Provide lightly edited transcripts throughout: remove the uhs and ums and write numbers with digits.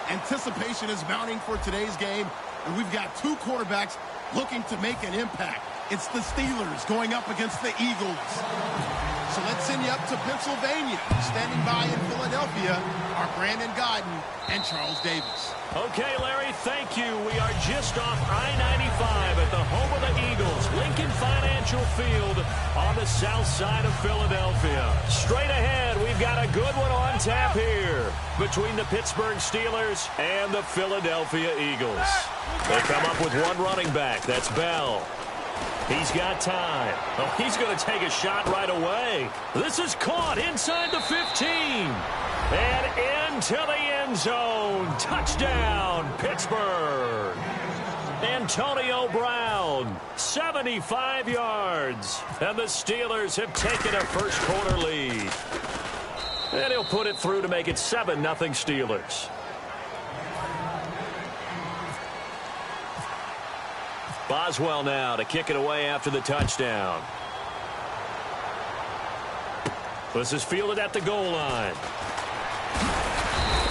Anticipation is mounting for today's game, and we've got two quarterbacks looking to make an impact. It's the Steelers going up against the Eagles. So let's send you up to Pennsylvania. Standing by in Philadelphia are Brandon Godden and Charles Davis. Okay, Larry, thank you. We are just off I-95 at the home of the Eagles, Lincoln Financial Field on the south side of Philadelphia. Straight ahead, we've got a good one on tap here between the Pittsburgh Steelers and the Philadelphia Eagles. They come up with one running back. That's Bell. He's got time. Oh, he's going to take a shot right away. This is caught inside the 15. And into the end zone. Touchdown, Pittsburgh. Antonio Brown, 75 yards. And the Steelers have taken a first quarter lead. And he'll put it through to make it 7-0 Steelers. Boswell now to kick it away after the touchdown. This is fielded at the goal line.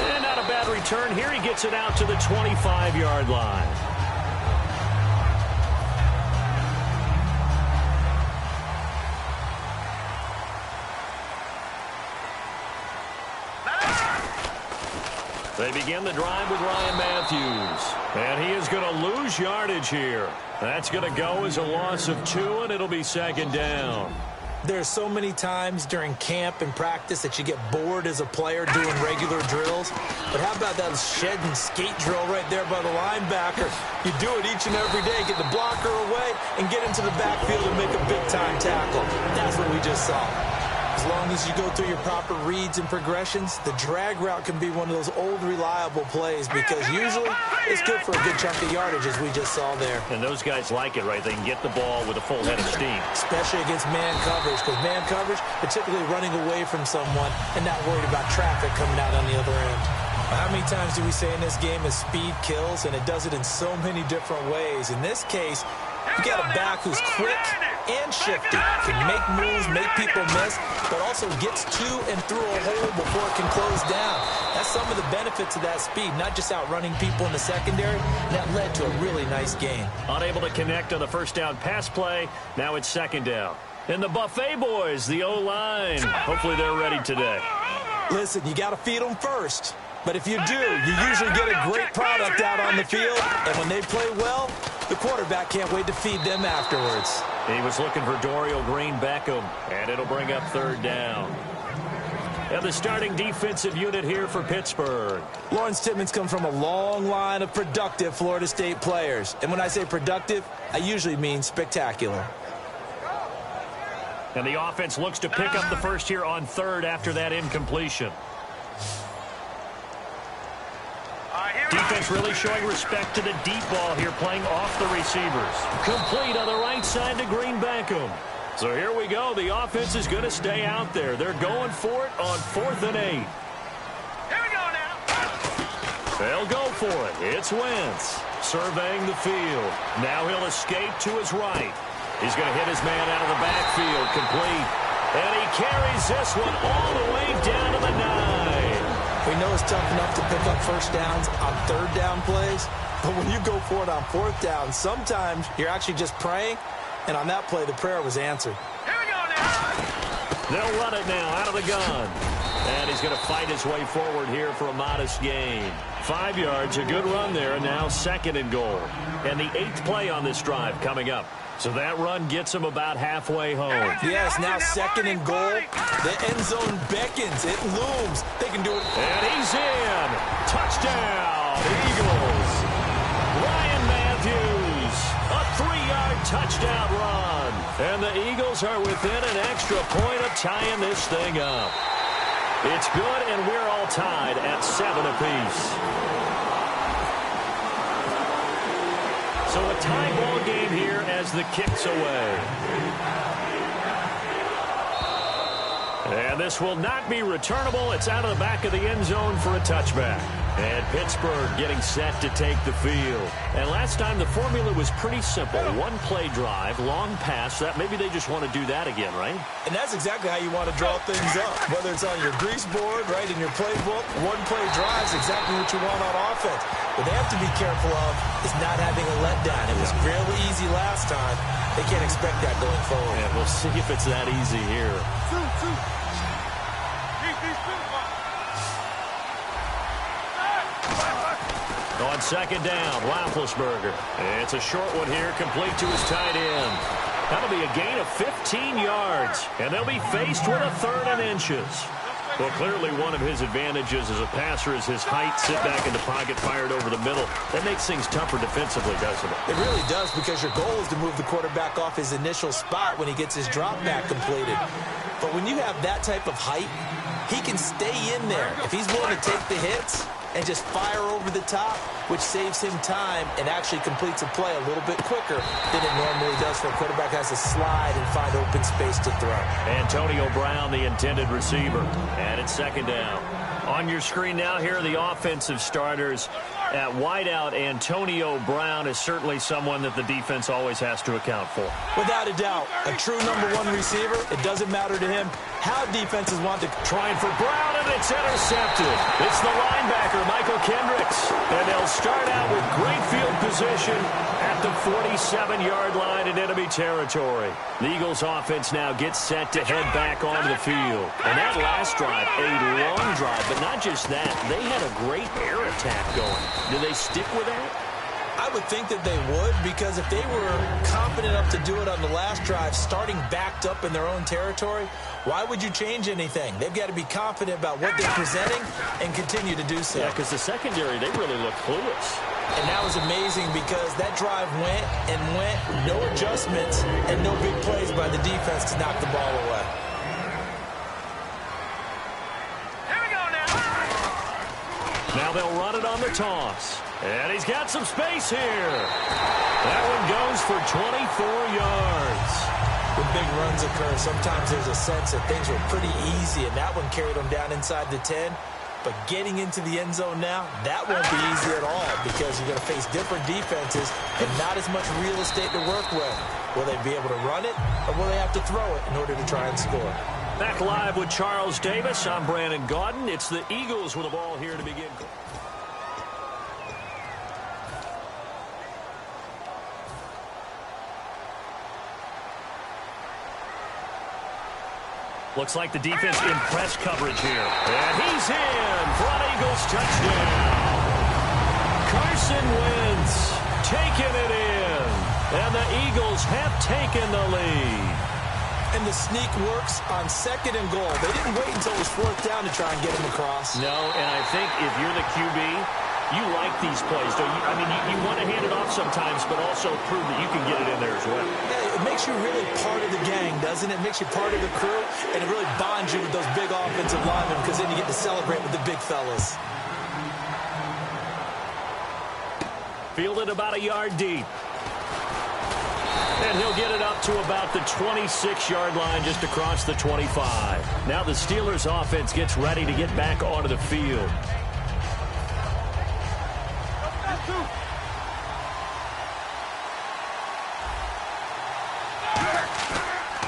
And not a bad return here. He gets it out to the 25-yard line. They begin the drive with Ryan Matthews. And he is going to lose yardage here. That's going to go as a loss of 2, and it'll be second down. There's so many times during camp and practice that you get bored as a player doing regular drills. But how about that shed and skate drill right there by the linebacker? You do it each and every day. Get the blocker away and get into the backfield and make a big-time tackle. That's what we just saw. As long as you go through your proper reads and progressions, the drag route can be one of those old reliable plays because usually it's good for a good chunk of yardage, as we just saw there. And those guys like it, right? They can get the ball with a full head of steam. Especially against man coverage, because man coverage, particularly running away from someone and not worried about traffic coming out on the other end. How many times do we say in this game is speed kills, and it does it in so many different ways. In this case, you got a back who's quick and shifty, can make moves, make people miss, but also gets to and through a hole before it can close down. That's some of the benefits of that speed, not just outrunning people in the secondary. That led to a really nice game. Unable to connect on the first down pass play. Now it's second down. And the Buffet boys, the O-line. Hopefully they're ready today. Listen, you got to feed them first. But if you do, you usually get a great product out on the field. And when they play well, the quarterback can't wait to feed them afterwards. He was looking for Dorial Green-Beckham, and it'll bring up third down. And the starting defensive unit here for Pittsburgh. Lawrence Timmons come from a long line of productive Florida State players. And when I say productive, I usually mean spectacular. And the offense looks to pick up the first here on third after that incompletion. Defense really showing respect to the deep ball here, playing off the receivers. Complete on the right side to Green-Beckham. So here we go. The offense is going to stay out there. They're going for it on 4th and 8. Here we go now. They'll go for it. It's Wentz surveying the field. Now he'll escape to his right. He's going to hit his man out of the backfield, complete. And he carries this one all the way down to the 9. We know it's tough enough to pick up first downs on third down plays, but when you go for it on 4th down, sometimes you're actually just praying, and on that play, the prayer was answered. Here we go now. They'll run it now out of the gun. And he's going to fight his way forward here for a modest gain. 5 yards, a good run there, and now 2nd and goal. And the 8th play on this drive coming up. So that run gets him about halfway home. Yes, now 2nd and goal. The end zone beckons. It looms. They can do it. And he's in. Touchdown, Eagles. Ryan Matthews, a 3-yard touchdown run. And the Eagles are within an extra point of tying this thing up. It's good, and we're all tied at 7 apiece. So a tie ball game here as the kick's away. And this will not be returnable. It's out of the back of the end zone for a touchback. And Pittsburgh getting set to take the field. And last time the formula was pretty simple. One-play drive, long pass. That maybe they just want to do that again, right? And that's exactly how you want to draw things up. Whether it's on your grease board, right, in your playbook, one-play drive is exactly what you want on offense. What they have to be careful of is not having a letdown. It was fairly easy last time. They can't expect that going forward. And we'll see if it's that easy here. On second down, Roethlisberger. It's a short one here, complete to his tight end. That'll be a gain of 15 yards, and they'll be faced with a 3rd and inches. Well, clearly one of his advantages as a passer is his height, sit back in the pocket, fired over the middle. That makes things tougher defensively, doesn't it? It really does, because your goal is to move the quarterback off his initial spot when he gets his drop back completed. But when you have that type of height, he can stay in there. If he's willing to take the hits and just fire over the top, which saves him time and actually completes a play a little bit quicker than it normally does for a quarterback has to slide and find open space to throw. Antonio Brown, the intended receiver. And it's second down. On your screen now, here are the offensive starters. At wideout, Antonio Brown is certainly someone that the defense always has to account for. Without a doubt, a true #1 receiver. It doesn't matter to him how defenses want to. Trying for Brown, and it's intercepted. It's the linebacker, Michael Kendricks. And they'll start out with great field position at the 47-yard line in enemy territory. The Eagles offense now gets set to head back onto the field. And that last drive, a long drive, but not just that. They had a great air attack going. Do they stick with that? I would think that they would, because if they were confident enough to do it on the last drive, starting backed up in their own territory, why would you change anything? They've got to be confident about what they're presenting and continue to do so. Yeah, because the secondary, they really look clueless. And that was amazing, because that drive went and went, no adjustments and no big plays by the defense to knock the ball away. Now they'll run it on the toss. And he's got some space here. That one goes for 24 yards. When big runs occur, sometimes there's a sense that things were pretty easy, and that one carried them down inside the 10. But getting into the end zone now, that won't be easy at all, because you're going to face different defenses and not as much real estate to work with. Will they be able to run it, or will they have to throw it in order to try and score? Back live with Charles Davis. I'm Brandon Gaudin. It's the Eagles with the ball here to begin. Looks like the defense in press coverage here. And he's in for an Eagles touchdown. Carson Wentz taking it in. And the Eagles have taken the lead. And the sneak works on 2nd and goal. They didn't wait until it was 4th down to try and get him across. No, and I think if you're the QB, you like these plays, don't you? I mean, you want to hand it off sometimes, but also prove that you can get it in there as well. Yeah, it makes you really part of the gang, doesn't it? It makes you part of the crew, and it really bonds you with those big offensive linemen, because then you get to celebrate with the big fellas. Fielded about a yard deep. And he'll get it up to about the 26-yard line, just across the 25. Now the Steelers offense gets ready to get back onto the field.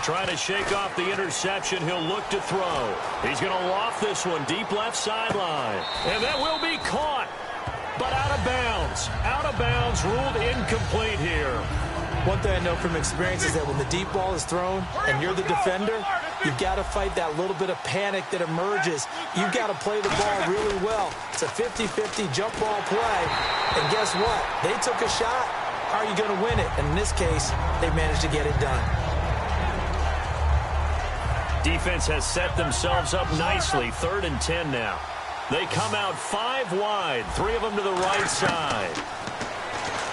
Trying to shake off the interception. He'll look to throw. He's going to loft this one deep left sideline. And that will be caught, but out of bounds. Out of bounds, ruled incomplete here. One thing I know from experience is that when the deep ball is thrown and you're the defender, you've got to fight that little bit of panic that emerges. You've got to play the ball really well. It's a 50-50 jump ball play. And guess what? They took a shot. How are you going to win it? And in this case, they managed to get it done. Defense has set themselves up nicely. 3rd and 10 now. They come out 5 wide, 3 of them to the right side.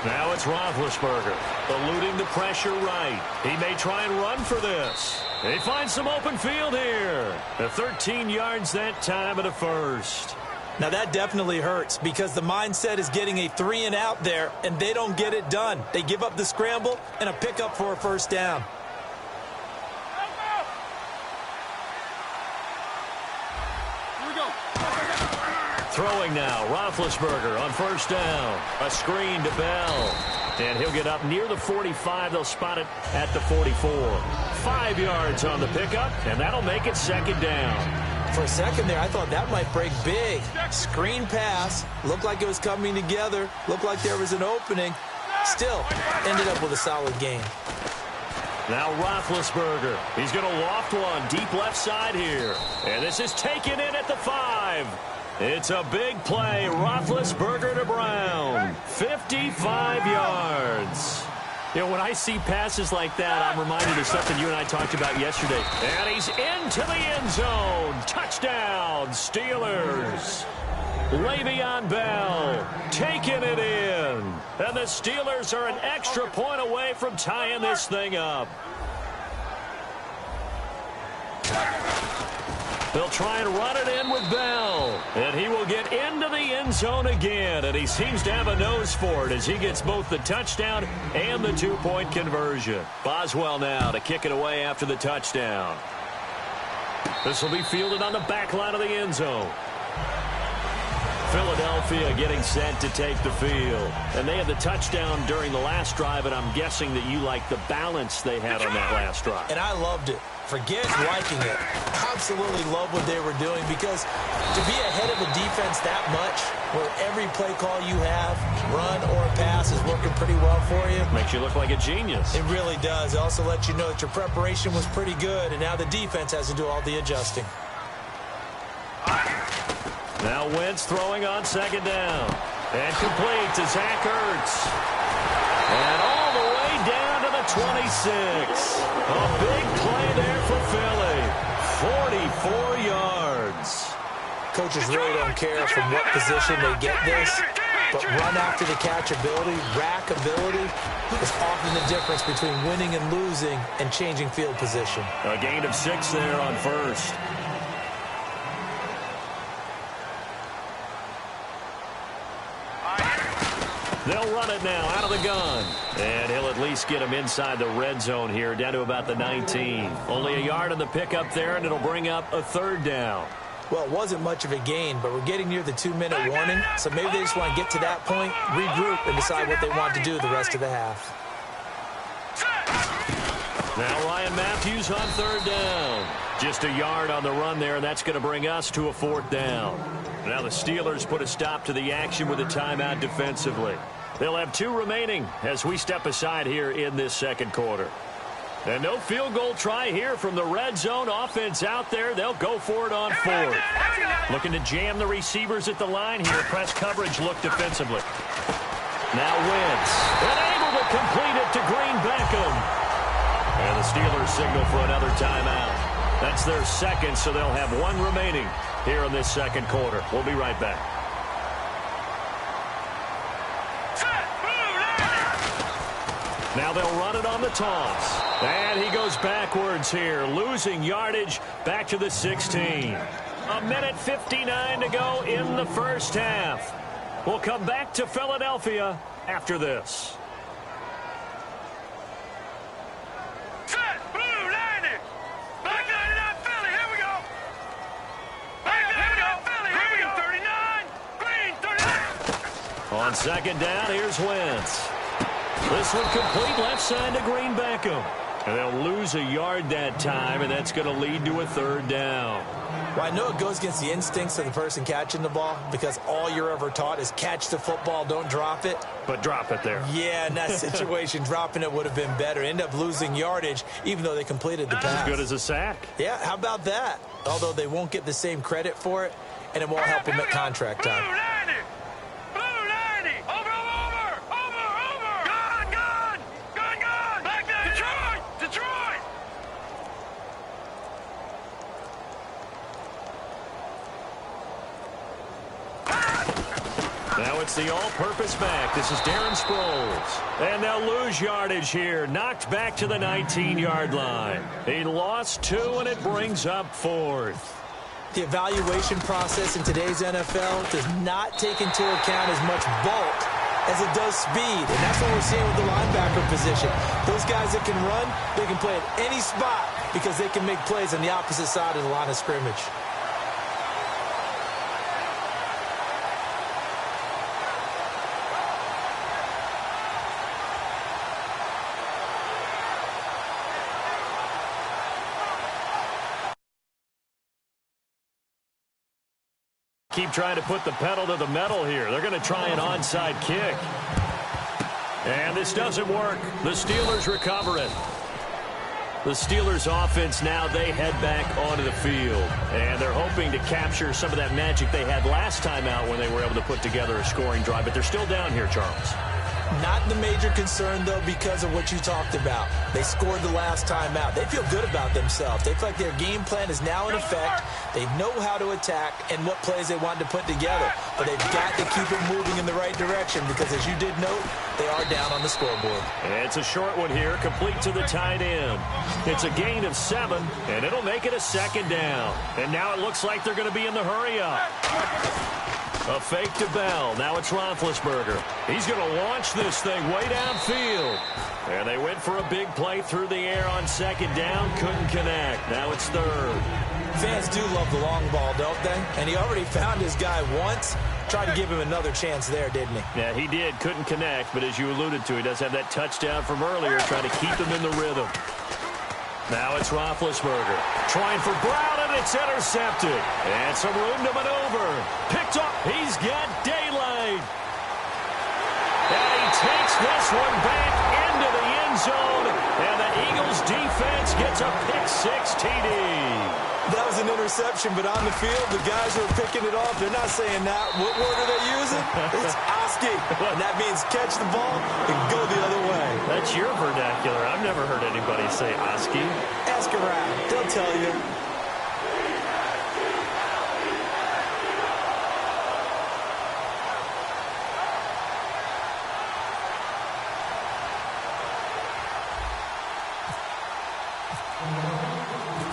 Now it's Roethlisberger, eluding the pressure right. He may try and run for this. They find some open field here. The 13 yards that time of the first. Now that definitely hurts, because the mindset is getting a 3 and out there, and they don't get it done. They give up the scramble and a pickup for a 1st down. Throwing now, Roethlisberger on first down. A screen to Bell. And he'll get up near the 45. They'll spot it at the 44. 5 yards on the pickup, and that'll make it second down. For a second there, I thought that might break big. Screen pass. Looked like it was coming together. Looked like there was an opening. Still, ended up with a solid gain. Now Roethlisberger. He's going to loft one deep left side here. And this is taken in at the 5. It's a big play. Roethlisberger to Brown. 55 yards. You know, when I see passes like that, I'm reminded of something you and I talked about yesterday. And he's into the end zone. Touchdown, Steelers. Le'Veon Bell taking it in. And the Steelers are an extra point away from tying this thing up. They'll try and run it in with Bell. And he will get into the end zone again. And he seems to have a nose for it as he gets both the touchdown and the two-point conversion. Boswell now to kick it away after the touchdown. This will be fielded on the back line of the end zone. Philadelphia getting set to take the field. And they had the touchdown during the last drive, and I'm guessing that you like the balance they had on that last drive. And I loved it. Forget liking it. Absolutely love what they were doing, because to be ahead of a defense that much, where every play call you have, run or pass, is working pretty well for you. Makes you look like a genius. It really does. It also lets you know that your preparation was pretty good, and now the defense has to do all the adjusting. Now Wentz throwing on second down. And complete to Zach Ertz. And all the way down to the 26. A big play there for Philly. 44 yards. Coaches really don't care from what position they get this, but run after the catch ability, rack ability, is often the difference between winning and losing and changing field position. A gain of 6 there on first. They'll run it now out of the gun. And he'll at least get him inside the red zone here, down to about the 19. Only a yard on the pickup there, and it'll bring up a third down. Well, it wasn't much of a gain, but we're getting near the 2-minute warning, so maybe they just want to get to that point, regroup, and decide what they want to do the rest of the half. Now Ryan Matthews on third down. Just a yard on the run there, and that's going to bring us to a fourth down. Now the Steelers put a stop to the action with a timeout defensively. They'll have 2 remaining as we step aside here in this second quarter. And no field goal try here from the red zone. Offense out there. They'll go for it on fourth. Looking to jam the receivers at the line here. Press coverage look defensively. Now Wentz. And able to complete it to Green Beckham. And the Steelers signal for another timeout. That's their second, so they'll have 1 remaining here in this second quarter. We'll be right back. Now they'll run it on the toss. And he goes backwards here, losing yardage back to the 16. 1:59 to go in the first half. We'll come back to Philadelphia after this. On second down, here's Wentz. This one complete left side to Green Beckham. And they'll lose a yard that time, and that's going to lead to a third down. Well, I know it goes against the instincts of the person catching the ball, because all you're ever taught is catch the football, don't drop it. But drop it there. Yeah, in that situation, dropping it would have been better. End up losing yardage, even though they completed the pass. As good as a sack. Yeah, how about that? Although they won't get the same credit for it, and it won't help them at contract time. Now it's the all-purpose back. This is Darren Sproles. And they'll lose yardage here. Knocked back to the 19-yard line. He lost 2, and it brings up 4th. The evaluation process in today's NFL does not take into account as much bulk as it does speed. And that's what we're seeing with the linebacker position. Those guys that can run, they can play at any spot because they can make plays on the opposite side of the line of scrimmage. Keep trying to put the pedal to the metal here. They're going to try an onside kick. And this doesn't work. The Steelers recover it. The Steelers offense now, they head back onto the field. And they're hoping to capture some of that magic they had last time out when they were able to put together a scoring drive. But they're still down here, Charles. Not the major concern, though, because of what you talked about. They scored the last time out. They feel good about themselves. They feel like their game plan is now in effect. They know how to attack and what plays they want to put together. But they've got to keep it moving in the right direction because, as you did note, they are down on the scoreboard. And it's a short one here, complete to the tight end. It's a gain of 7, and it'll make it a second down. And now it looks like they're going to be in the hurry-up. A fake to Bell. Now it's Roethlisberger. He's going to launch this thing way downfield. And they went for a big play through the air on second down. Couldn't connect. Now it's third. Fans do love the long ball, don't they? And he already found his guy once. Tried to give him another chance there, didn't he? Yeah, he did. Couldn't connect. But as you alluded to, he does have that touchdown from earlier, trying to keep him in the rhythm. Now it's Roethlisberger. Trying for Brown, and it's intercepted. And some room to maneuver. Picked up. He's got daylight. And he takes this one back into the end zone. And the Eagles defense gets a pick-6 TD. That was an interception, but on the field, the guys who are picking it off, they're not saying that. What word are they using? It's Oski. And that means catch the ball and go the other way. That's your vernacular. I've never heard anybody say Oski. Ask around. They'll tell you.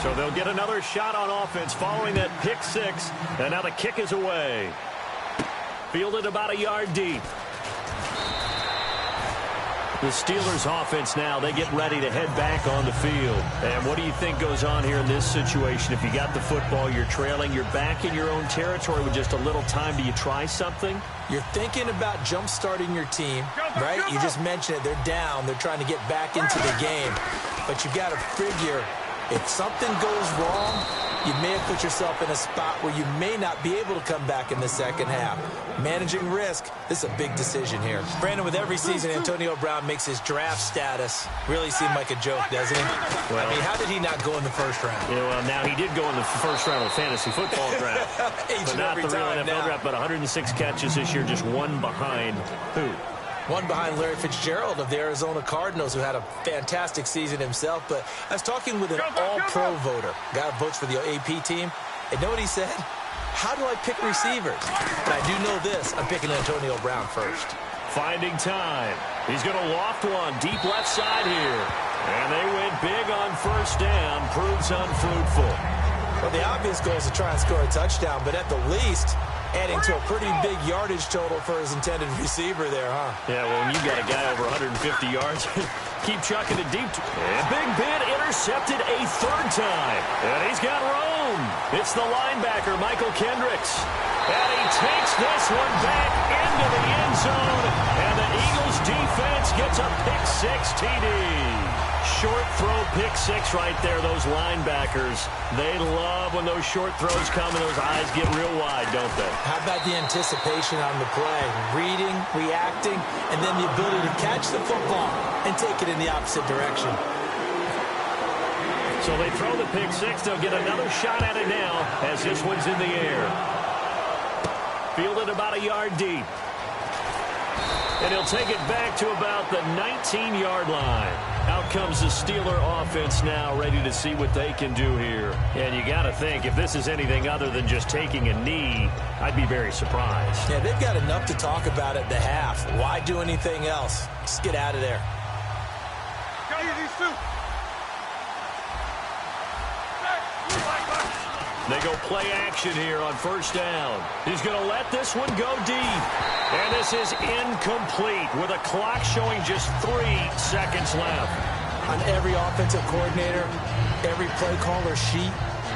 So they'll get another shot on offense following that pick-6. And now the kick is away. Fielded about a yard deep. The Steelers offense now, they get ready to head back on the field. And what do you think goes on here in this situation? If you got the football, you're trailing, you're back in your own territory with just a little time. Do you try something? You're thinking about jump-starting your team, right? You just mentioned it. They're down. They're trying to get back into the game. But you got to figure, if something goes wrong, you may have put yourself in a spot where you may not be able to come back in the second half. Managing risk, this is a big decision here. Brandon, with every season, Antonio Brown makes his draft status really seem like a joke, doesn't he? Well, I mean, how did he not go in the first round? You know, well, now he did go in the first round of the fantasy football draft. But not the real NFL draft, but 106 catches this year, just one behind who? One behind Larry Fitzgerald of the Arizona Cardinals, who had a fantastic season himself. But I was talking with an all-pro voter, guy who votes for the AP team, and know what he said? How do I pick receivers? But I do know this. I'm picking Antonio Brown first. Finding time. He's going to loft one deep left side here. And they went big on first down. Proves unfruitful. Well, the obvious goal is to try and score a touchdown, but at the least, adding to a pretty big yardage total for his intended receiver there, huh? Yeah, well, when you've got a guy over 150 yards, keep chucking it deep. And Big Ben intercepted a third time. And he's got room. It's the linebacker, Michael Kendricks. And he takes this one back into the end zone. And the Eagles defense gets a pick-6 TD. Short throw pick-6 right there, those linebackers. They love when those short throws come and those eyes get real wide, don't they? How about the anticipation on the play? Reading, reacting, and then the ability to catch the football and take it in the opposite direction. So they throw the pick-6. They'll get another shot at it now as this one's in the air. Fielded about a yard deep. And he'll take it back to about the 19-yard line. Out comes the Steeler offense now, ready to see what they can do here. And you got to think, if this is anything other than just taking a knee, I'd be very surprised. Yeah, they've got enough to talk about at the half. Why do anything else? Just get out of there. They go play action here on first down. He's going to let this one go deep. And this is incomplete with a clock showing just 3 seconds left. On every offensive coordinator, every play caller sheet,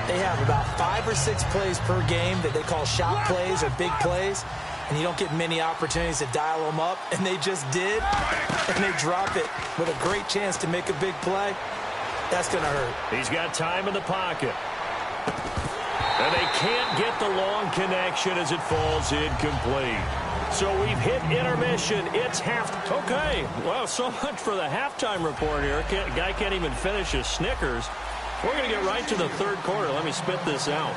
they have about 5 or 6 plays per game that they call shot plays or big plays. And you don't get many opportunities to dial them up. And they just did. And they drop it with a great chance to make a big play. That's going to hurt. He's got time in the pocket. And they can't get the long connection as it falls incomplete. So we've hit intermission. It's half. Okay, well, so much for the halftime report here. Guy can't even finish his Snickers. We're going to get right to the third quarter. Let me spit this out.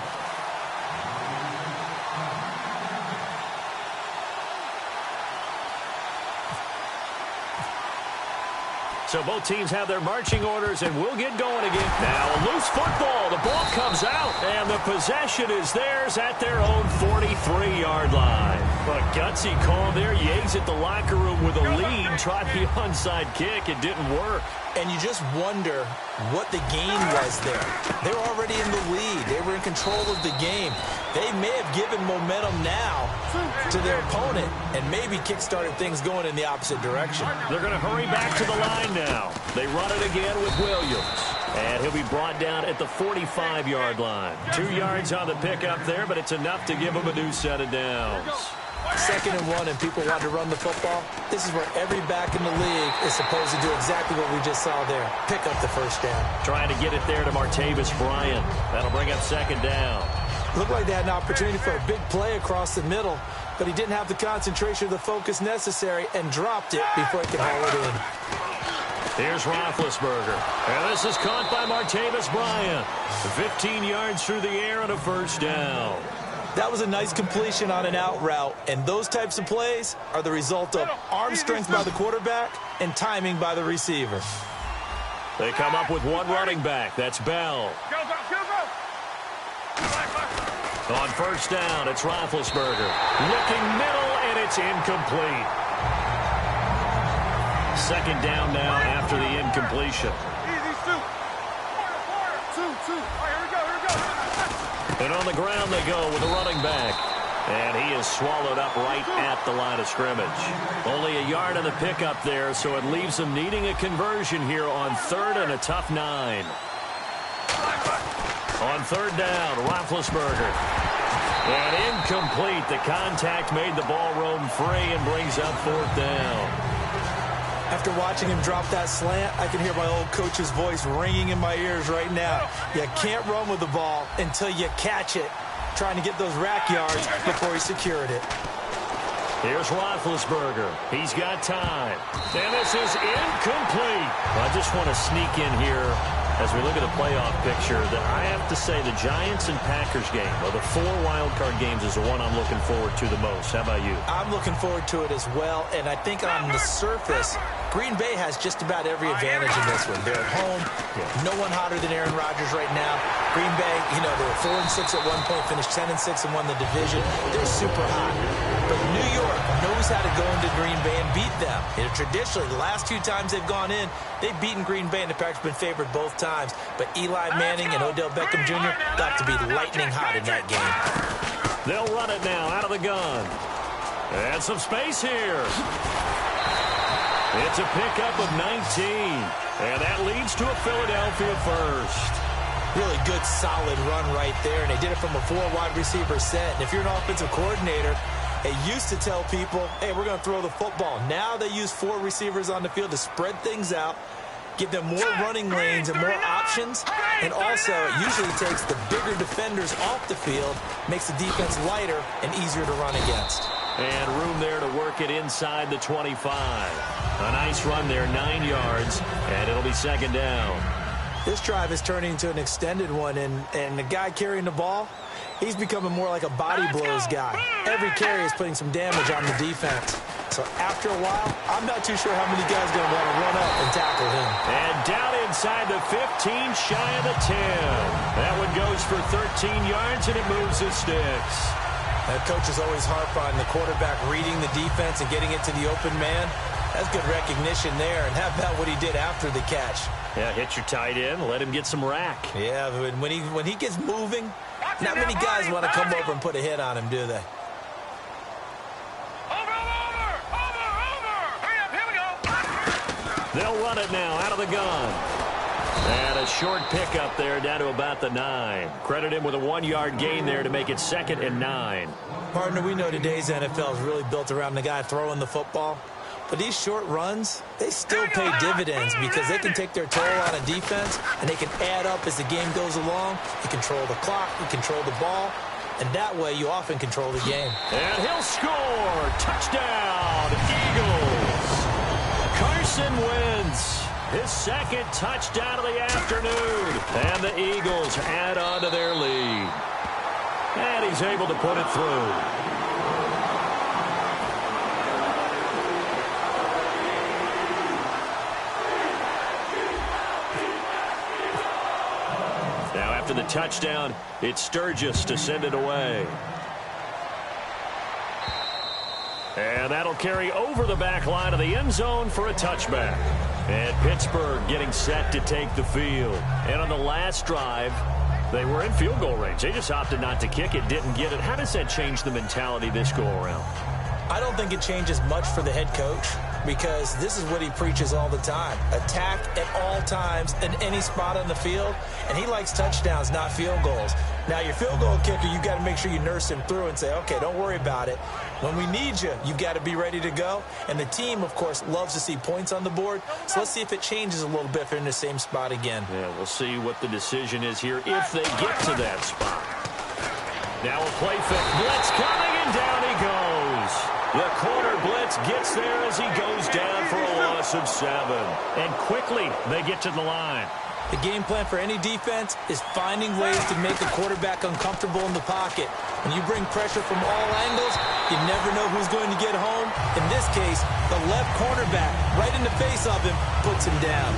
So both teams have their marching orders, and we'll get going again. Now, a loose football. The ball comes out, and the possession is theirs at their own 43-yard line. A gutsy call there. Yates at the locker room with a lead. Tried the onside kick. It didn't work. And you just wonder what the gain was there. They were already in the lead. They were in control of the game. They may have given momentum now to their opponent and maybe kick-started things going in the opposite direction. They're going to hurry back to the line now. They run it again with Williams. And he'll be brought down at the 45-yard line. 2 yards on the pickup there, but it's enough to give him a new set of downs. 2nd and 1 and people want to run the football. This is where every back in the league is supposed to do exactly what we just saw there. Pick up the first down. Trying to get it there to Martavis Bryant. That'll bring up 2nd down. Looked like they had an opportunity for a big play across the middle, but he didn't have the concentration or the focus necessary and dropped it before he could haul it in. Here's Roethlisberger. And this is caught by Martavis Bryant. 15 yards through the air and a first down. That was a nice completion on an out route, and those types of plays are the result of arm strength by the quarterback and timing by the receiver. They come up with one running back. That's Bell. On first down, it's Roethlisberger. Looking middle, and it's incomplete. 2nd down now after the incompletion. And on the ground they go with a running back. And he is swallowed up right at the line of scrimmage. Only a yard on the pickup there, so it leaves them needing a conversion here on 3rd and a tough 9. On 3rd down, Roethlisberger. And incomplete. The contact made the ball roam free and brings up 4th down. After watching him drop that slant, I can hear my old coach's voice ringing in my ears right now. You can't run with the ball until you catch it. Trying to get those rack yards before he secured it. Here's Roethlisberger. He's got time. And this is incomplete. I just want to sneak in here as we look at the playoff picture that I have to say the Giants and Packers game, or the 4 wildcard games, is the one I'm looking forward to the most. How about you? I'm looking forward to it as well, and I think on the surface, Green Bay has just about every advantage in this one. They're at home. No one hotter than Aaron Rodgers right now. Green Bay, you know, they were 4-6 at one point, finished 10-6 and won the division. They're super hot. But New York knows how to go into Green Bay and beat them. You know, traditionally, the last 2 times they've gone in, they've beaten Green Bay, and the Packers have been favored both times. But Eli Manning and Odell Beckham Jr. got to be lightning hot in that game. They'll run it now out of the gun. And some space here. It's a pickup of 19. And that leads to a Philadelphia first. Really good, solid run right there. And they did it from a 4-wide receiver set. And if you're an offensive coordinator, they used to tell people, hey, we're going to throw the football. Now they use 4 receivers on the field to spread things out, give them more running lanes and more options. And also, it usually takes the bigger defenders off the field, makes the defense lighter and easier to run against. And room there to work it inside the 25. A nice run there, 9 yards, and it'll be 2nd down. This drive is turning into an extended one, and the guy carrying the ball, he's becoming more like a body blows guy. Every carry is putting some damage on the defense. So after a while, I'm not too sure how many guys are going to want to run up and tackle him. And down inside the 15, shy of the 10. That one goes for 13 yards, and it moves the sticks. That coach is always harp on the quarterback reading the defense and getting it to the open man. That's good recognition there. And how about what he did after the catch? Yeah, hit your tight end, let him get some rack. Yeah, but when he gets moving, not many guys want to come over and put a hit on him, do they? They'll run it now out of the gun. And a short pickup there down to about the 9. Credit him with a 1-yard gain there to make it 2nd and 9. Partner, we know today's NFL is really built around the guy throwing the football. But these short runs, they still pay dividends because they can take their toll on a defense, and they can add up as the game goes along. You control the clock, you control the ball, and that way you often control the game. And he'll score. Touchdown, Eagles. Carson wins his second touchdown of the afternoon. And the Eagles add on to their lead. And he's able to put it through. Now after the touchdown, it's Sturgis to send it away. And that'll carry over the back line of the end zone for a touchback. And Pittsburgh getting set to take the field. And on the last drive, they were in field goal range. They just opted not to kick it, didn't get it. How does that change the mentality this go around? I don't think it changes much for the head coach because this is what he preaches all the time. Attack at all times in any spot on the field, and he likes touchdowns, not field goals. Now, your field goal kicker, you've got to make sure you nurse him through and say, okay, don't worry about it. When we need you, you've got to be ready to go. And the team, of course, loves to see points on the board. So let's see if it changes a little bit if they're in the same spot again. Yeah, we'll see what the decision is here if they get to that spot. Now a play fake. Blitz coming, and down he goes. The corner blitz gets there as he goes down for a loss of 7. And quickly, they get to the line. The game plan for any defense is finding ways to make the quarterback uncomfortable in the pocket. When you bring pressure from all angles, you never know who's going to get home. In this case, the left cornerback, right in the face of him, puts him down.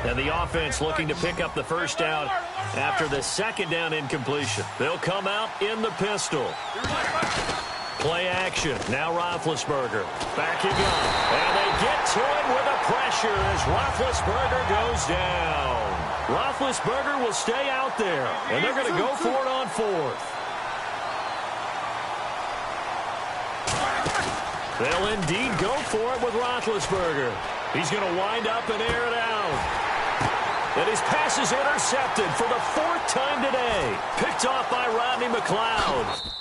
And the offense looking to pick up the first down after the second down incompletion. They'll come out in the pistol. Play action. Now Roethlisberger backing up. And they get to him with a pressure as Roethlisberger goes down. Roethlisberger will stay out there, and they're going to go for it on 4th. They'll indeed go for it with Roethlisberger. He's going to wind up and air it out. And his pass is intercepted for the 4th time today. Picked off by Rodney McLeod.